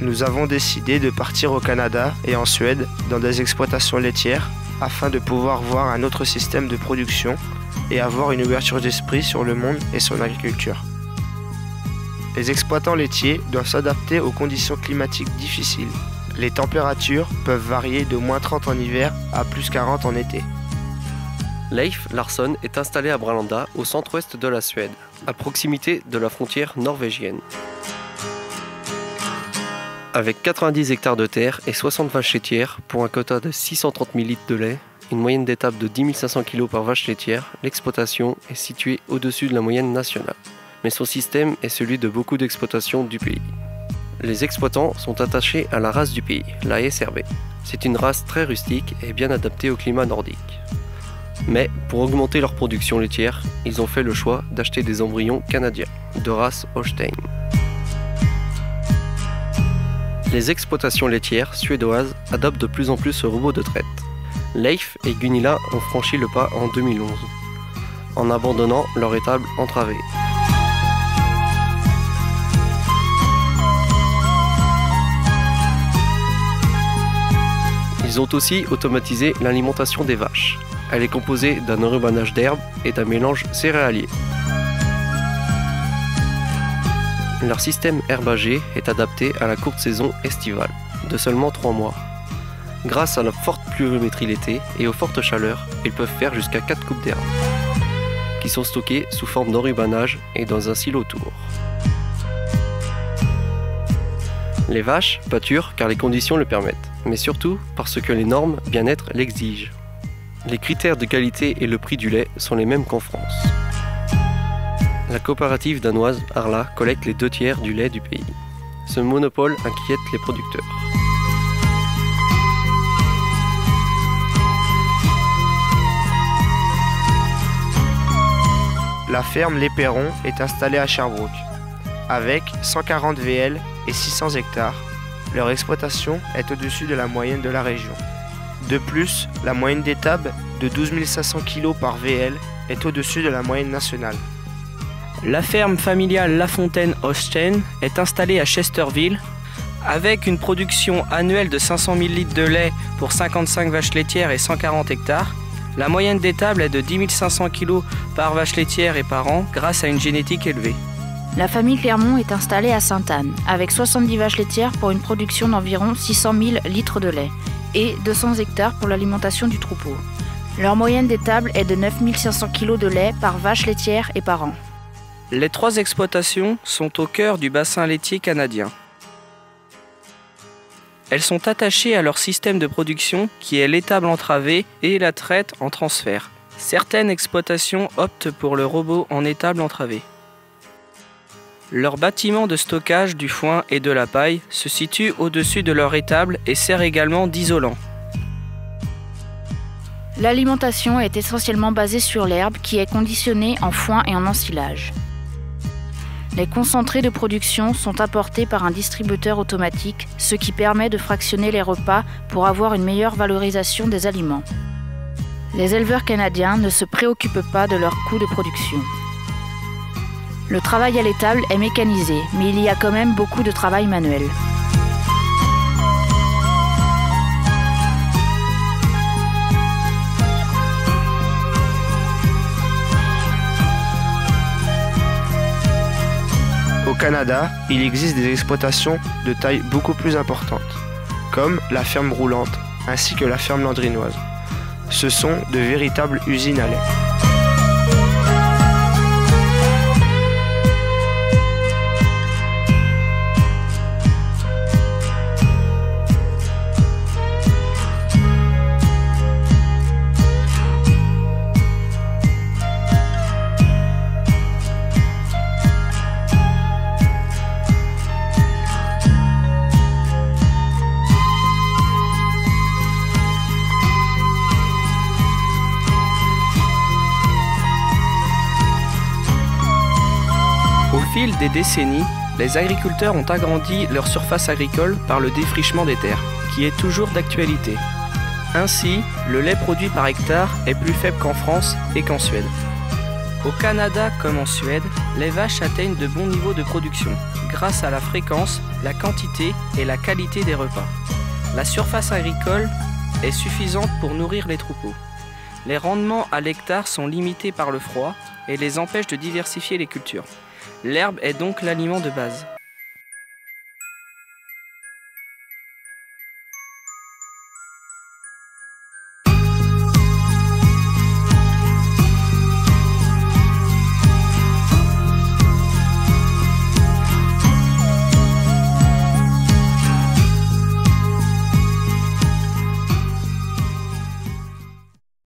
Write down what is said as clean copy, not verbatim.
nous avons décidé de partir au Canada et en Suède dans des exploitations laitières afin de pouvoir voir un autre système de production et avoir une ouverture d'esprit sur le monde et son agriculture. Les exploitants laitiers doivent s'adapter aux conditions climatiques difficiles. Les températures peuvent varier de -30 en hiver à +40 en été. Leif Larsson est installé à Bralanda, au centre-ouest de la Suède, à proximité de la frontière norvégienne. Avec 90 hectares de terre et 60 vaches laitières pour un quota de 630 000 litres de lait, une moyenne d'étape de 10 500 kg par vache laitière, l'exploitation est située au-dessus de la moyenne nationale. Mais son système est celui de beaucoup d'exploitations du pays. Les exploitants sont attachés à la race du pays, la SRB. C'est une race très rustique et bien adaptée au climat nordique. Mais pour augmenter leur production laitière, ils ont fait le choix d'acheter des embryons canadiens, de race Holstein. Les exploitations laitières suédoises adoptent de plus en plus ce robot de traite. Leif et Gunilla ont franchi le pas en 2011, en abandonnant leur étable entravée. Ils ont aussi automatisé l'alimentation des vaches. Elle est composée d'un enrubanage d'herbes et d'un mélange céréalier. Leur système herbagé est adapté à la courte saison estivale, de seulement 3 mois. Grâce à la forte pluviométrie l'été et aux fortes chaleurs, ils peuvent faire jusqu'à 4 coupes d'herbe, qui sont stockées sous forme d'enrubanage et dans un silo tour. Les vaches pâturent car les conditions le permettent, mais surtout parce que les normes bien-être l'exigent. Les critères de qualité et le prix du lait sont les mêmes qu'en France. La coopérative danoise Arla collecte les 2/3 du lait du pays. Ce monopole inquiète les producteurs. La ferme Les Perrons est installée à Sherbrooke. Avec 140 VL et 600 hectares, leur exploitation est au-dessus de la moyenne de la région. De plus, la moyenne d'étable de 12 500 kg par VL est au-dessus de la moyenne nationale. La ferme familiale La Fontaine Holstein est installée à Chesterville avec une production annuelle de 500 000 litres de lait pour 55 vaches laitières et 140 hectares. La moyenne d'étable est de 10 500 kg par vache laitière et par an grâce à une génétique élevée. La famille Clermont est installée à Sainte-Anne avec 70 vaches laitières pour une production d'environ 600 000 litres de lait et 200 hectares pour l'alimentation du troupeau. Leur moyenne d'étable est de 9 500 kg de lait par vache laitière et par an. Les 3 exploitations sont au cœur du bassin laitier canadien. Elles sont attachées à leur système de production qui est l'étable entravée et la traite en transfert. Certaines exploitations optent pour le robot en étable entravée. Leur bâtiment de stockage du foin et de la paille se situe au-dessus de leur étable et sert également d'isolant. L'alimentation est essentiellement basée sur l'herbe qui est conditionnée en foin et en ensilage. Les concentrés de production sont apportés par un distributeur automatique, ce qui permet de fractionner les repas pour avoir une meilleure valorisation des aliments. Les éleveurs canadiens ne se préoccupent pas de leurs coûts de production. Le travail à l'étable est mécanisé, mais il y a quand même beaucoup de travail manuel. Au Canada, il existe des exploitations de taille beaucoup plus importante, comme la ferme roulante ainsi que la ferme landrinoise. Ce sont de véritables usines à lait. Au fil des décennies, les agriculteurs ont agrandi leur surface agricole par le défrichement des terres, qui est toujours d'actualité. Ainsi, le lait produit par hectare est plus faible qu'en France et qu'en Suède. Au Canada comme en Suède, les vaches atteignent de bons niveaux de production grâce à la fréquence, la quantité et la qualité des repas. La surface agricole est suffisante pour nourrir les troupeaux. Les rendements à l'hectare sont limités par le froid et les empêchent de diversifier les cultures. L'herbe est donc l'aliment de base.